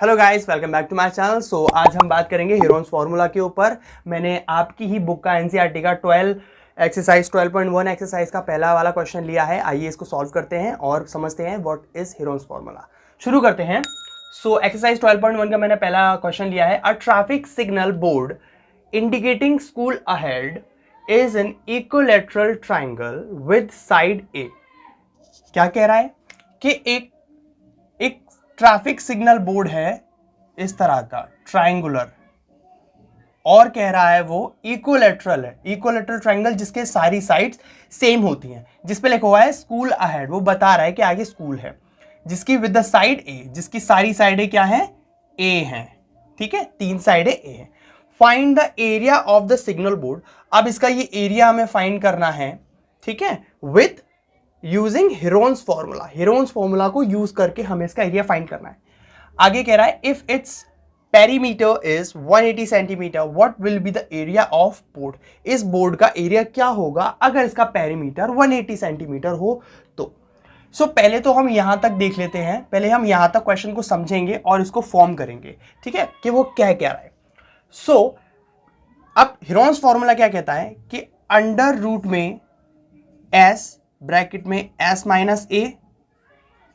Hello guys, welcome back to my channel. So आज हम बात करेंगे हीरोन्स फार्मूला के ऊपर। मैंने आपकी ही बुक का एनसीईआरटी का 12 एक्सरसाइज 12.1 एक्सरसाइज का पहला वाला क्वेश्चन लिया है। आइए इसको सॉल्व करते हैं और समझते हैं व्हाट इज हीरोन्स फार्मूला। शुरू करते हैं। सो एक्सरसाइज 12.1 का मैंने पहला क्वेश्चन लिया है। A traffic signal board indicating school ahead is an equilateral triangle with side A. क्या कह रहा है कि एक ट्रैफिक सिग्नल बोर्ड है इस तरह का ट्रायंगुलर, और कह रहा है वो इक्विलैटरल है, इक्विलैटरल ट्रायंगल जिसके सारी साइड्स सेम होती हैं, जिस पे लिखा हुआ है स्कूल अहेड। वो बता रहा है कि आगे स्कूल है, जिसकी विद द साइड ए, जिसकी सारी साइडें क्या है, ए हैं। ठीक है, तीन साइडें ए हैं। Find the area of the signal board. अब इसका ये एरिया हमें फाइंड करना है, ठीक है, with using Heron's formula. Heron's formula को यूज करके हमें इसका एरिया फाइंड करना है। आगे कह रहा है if its perimeter is 180 centimetre what will be the area of board. इस बोर्ड का एरिया क्या होगा अगर इसका पेरीमीटर 180 सेंटीमीटर हो तो। सो पहले तो हम यहां तक देख लेते हैं, पहले हम यहां तक क्वेश्चन को समझेंगे और इसको फॉर्म करेंगे, ठीक है, कि वो क्या कह रहा है। सो अब हीरोन्स फॉर्मूला क्या कहता है कि अंडर रूट में एस ब्रैकेट में s माइनस ए,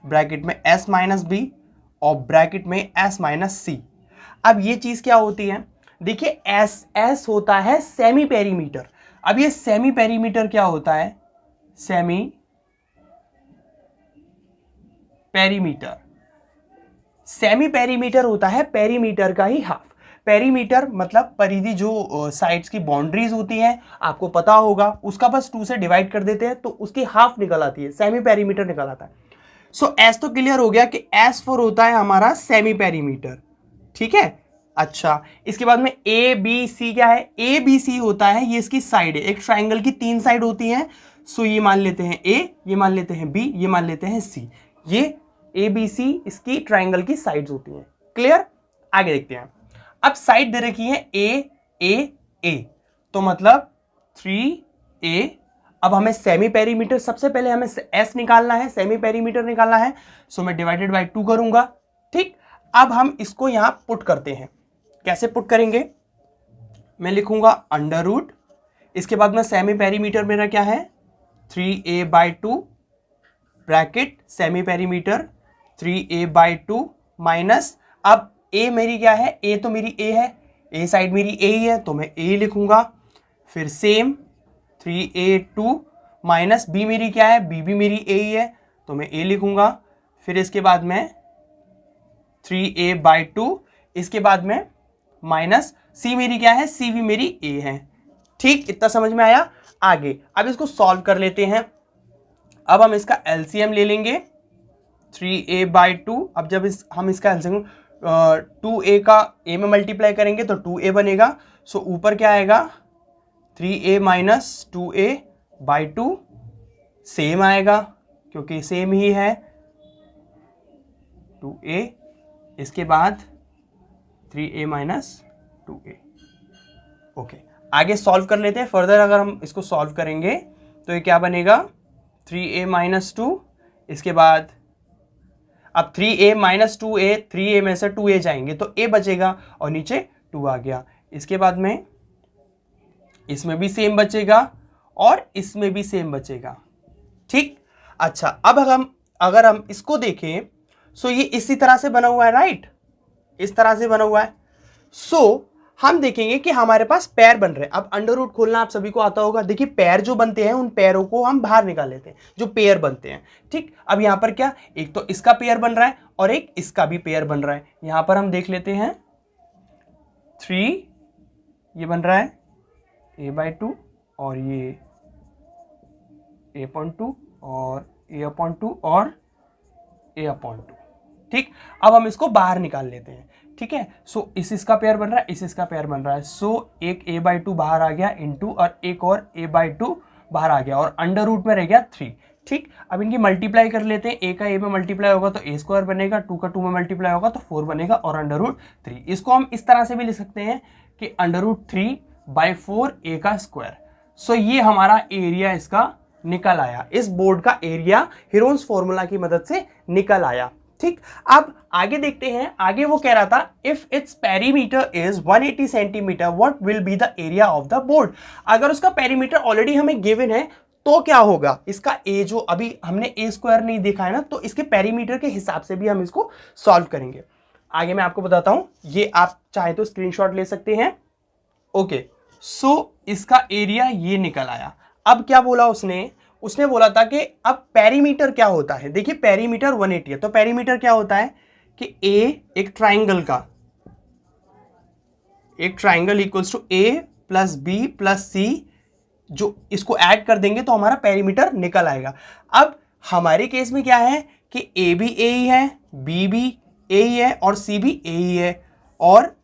ब्रैकेट में s माइनस बी और ब्रैकेट में s माइनस सी। अब ये चीज क्या होती है, देखिए s होता है सेमी पेरीमीटर। अब ये सेमी पेरीमीटर क्या होता है, सेमी पेरीमीटर, सेमी पेरीमीटर होता है पेरीमीटर का ही हाफ। पेरीमीटर मतलब परिधि, जो साइड्स की बाउंड्रीज होती हैं, आपको पता होगा, उसका बस 2 से डिवाइड कर देते हैं तो उसकी हाफ निकल आती है, सेमी पेरीमीटर निकल आता है। सो एस तो क्लियर हो गया कि S4 होता है हमारा सेमी पेरीमीटर, ठीक है। अच्छा, इसके बाद में ए बी सी क्या है, ए बी सी होता है, ये इसकी साइड है। एक ट्राइंगल की 3 साइड होती हैं। सो ये मान लेते हैं ए, ये मान लेते हैं बी, ये मान लेते हैं सी। ये ए बी सी इसकी ट्राइंगल की साइड्स होती हैं। क्लियर, आगे देखते हैं। अब साइड दे रखी है ए ए ए, तो मतलब 3a। अब हमें सेमी पेरीमीटर, सबसे पहले हमें s निकालना है, सेमी पेरीमीटर निकालना है। सो मैं डिवाइडेड बाय 2 करूंगा, ठीक। अब हम इसको यहां पुट करते हैं। कैसे पुट करेंगे, मैं लिखूंगा अंडर रूट, इसके बाद में सेमी पेरीमीटर मेरा क्या है 3a/2 bracket semi perimeter 3a/2 minus, अब ए मेरी क्या है, ए तो मेरी ए है, ए साइड मेरी ए ही है तो मैं ए लिखूंगा। फिर सेम 3a/2 माइनस बी मेरी क्या है, बी भी मेरी ए ही है तो मैं ए लिखूंगा। फिर इसके बाद में 3a/2, इसके बाद में माइनस सी मेरी क्या है, सी भी मेरी ए है। ठीक, इतना समझ में आया। आगे अब इसको सॉल्व कर लेते हैं। अब हम इसका एलसीएम ले लेंगे 3a/2। अब जब हम इसका एलसीएम 2a का a में मल्टीप्लाई करेंगे तो 2a बनेगा। सो ऊपर क्या आएगा 3a माइनस 2a/2, सेम आएगा क्योंकि सेम ही है 2a, इसके बाद 3a माइनस 2a। ओके, आगे सॉल्व कर लेते हैं फर्दर। अगर हम इसको सॉल्व करेंगे तो ये क्या बनेगा 3a माइनस 2, इसके बाद अब 3a माइनस 2a, 3a में से 2a जाएंगे तो a बचेगा और नीचे 2 आ गया। इसके बाद में इसमें भी सेम बचेगा और इसमें भी सेम बचेगा, ठीक। अच्छा, अब अगर हम इसको देखें, सो ये इसी तरह से बना हुआ है, राइट, इस तरह से बना हुआ है। सो हम देखेंगे कि हमारे पास पैर बन रहे हैं। अब अंडर रूट खोलना आप सभी को आता होगा। देखिए पैर जो बनते हैं उन पैरों को हम बाहर निकाल लेते हैं, जो पेयर बनते हैं, ठीक। अब यहां पर क्या, एक तो इसका पेयर बन रहा है और एक इसका भी पेयर बन रहा है। यहां पर हम देख लेते हैं 3 ये बन रहा है a/2 और ये a/2 और a/2 और a/2, ठीक। अब हम इसको बाहर निकाल लेते हैं, ठीक है। सो इसका पेयर बन रहा है, इसका पेयर बन रहा है। सो एक a/2 बाहर आ गया इनटू, और एक और a/2 बाहर आ गया और अंडर रूट में रह गया 3, ठीक। अब इनकी मल्टीप्लाई कर लेते हैं। a का a में मल्टीप्लाई होगा तो a² बनेगा, 2 का 2 में मल्टीप्लाई होगा तो 4 बनेगा और अंडर रूट 3। इसको हम इस तरह से भी लिख सकते हैं कि अंडर रूट 3/4 a का स्क्वायर। सो ये हमारा एरिया इसका निकल आया, इस बोर्ड का एरिया हीरोन्स फॉर्मूला की मदद से निकल आया। ठीक, अब आगे देखते हैं। आगे वो कह रहा था if its perimeter is 180 centimetre what will be the area of the board. अगर उसका पेरीमीटर ऑलरेडी हमें गिवन है तो क्या होगा, इसका ए जो अभी हमने ए स्क्वायर नहीं देखा है ना, तो इसके पेरीमीटर के हिसाब से भी हम इसको सॉल्व करेंगे। आगे मैं आपको बताता हूं, ये आप चाहे तो स्क्रीनशॉट ले सकते हैं। ओके, सो इसका एरिया ये निकल आया। अब क्या बोला उसने बोला था कि अब पेरीमीटर क्या होता है। देखिए पेरीमीटर 180 है, तो पेरीमीटर क्या होता है कि ए एक triangle equals to A plus B plus C, जो इसको ऐड कर देंगे तो हमारा पेरीमीटर निकल आएगा। अब हमारे केस में क्या है कि ए भी ए ही है, बी भी ए ही है और सी भी ए ही है, और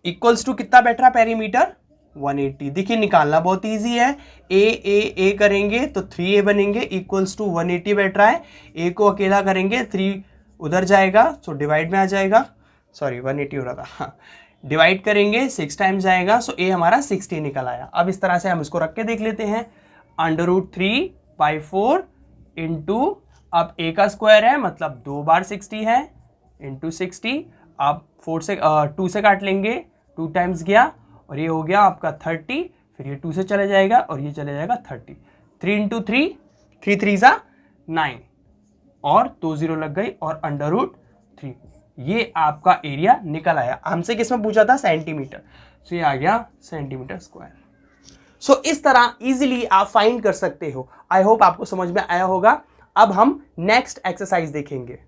इक्वल्स टू कितना बैठ रहा पेरीमीटर 180। देखिए निकालना बहुत इजी है, ए करेंगे तो 3a बनेंगे, इक्वल्स टू 180 बैठ रहा है। ए को अकेला करेंगे 3 उधर जाएगा, सो डिवाइड में आ जाएगा, सॉरी 180 हो रहा था, हाँ, डिवाइड करेंगे 6 टाइम्स जाएगा, सो ए हमारा 60 निकल आया। अब इस तरह से हम इसको रख के देख लेते हैं, √3/4 इंटू, अब ए का स्क्वायर है मतलब 2 बार 60 है, इंटू 60, आप 2 से काट लेंगे, 2 टाइम्स गया और ये हो गया आपका 30, फिर ये 2 से चले जाएगा और ये चले जाएगा 30, 3 इंटू 3, 3 3 ज़ा 9 और 2 0 लग गई और √3, ये आपका एरिया निकल आया। हमसे किसमें पूछा था, सेंटीमीटर, तो ये आ गया सेंटीमीटर स्क्वायर। सो इस तरह इजीली आप फाइंड कर सकते हो। आई होप आपको समझ में आया होगा। अब हम नेक्स्ट एक्सरसाइज देखेंगे।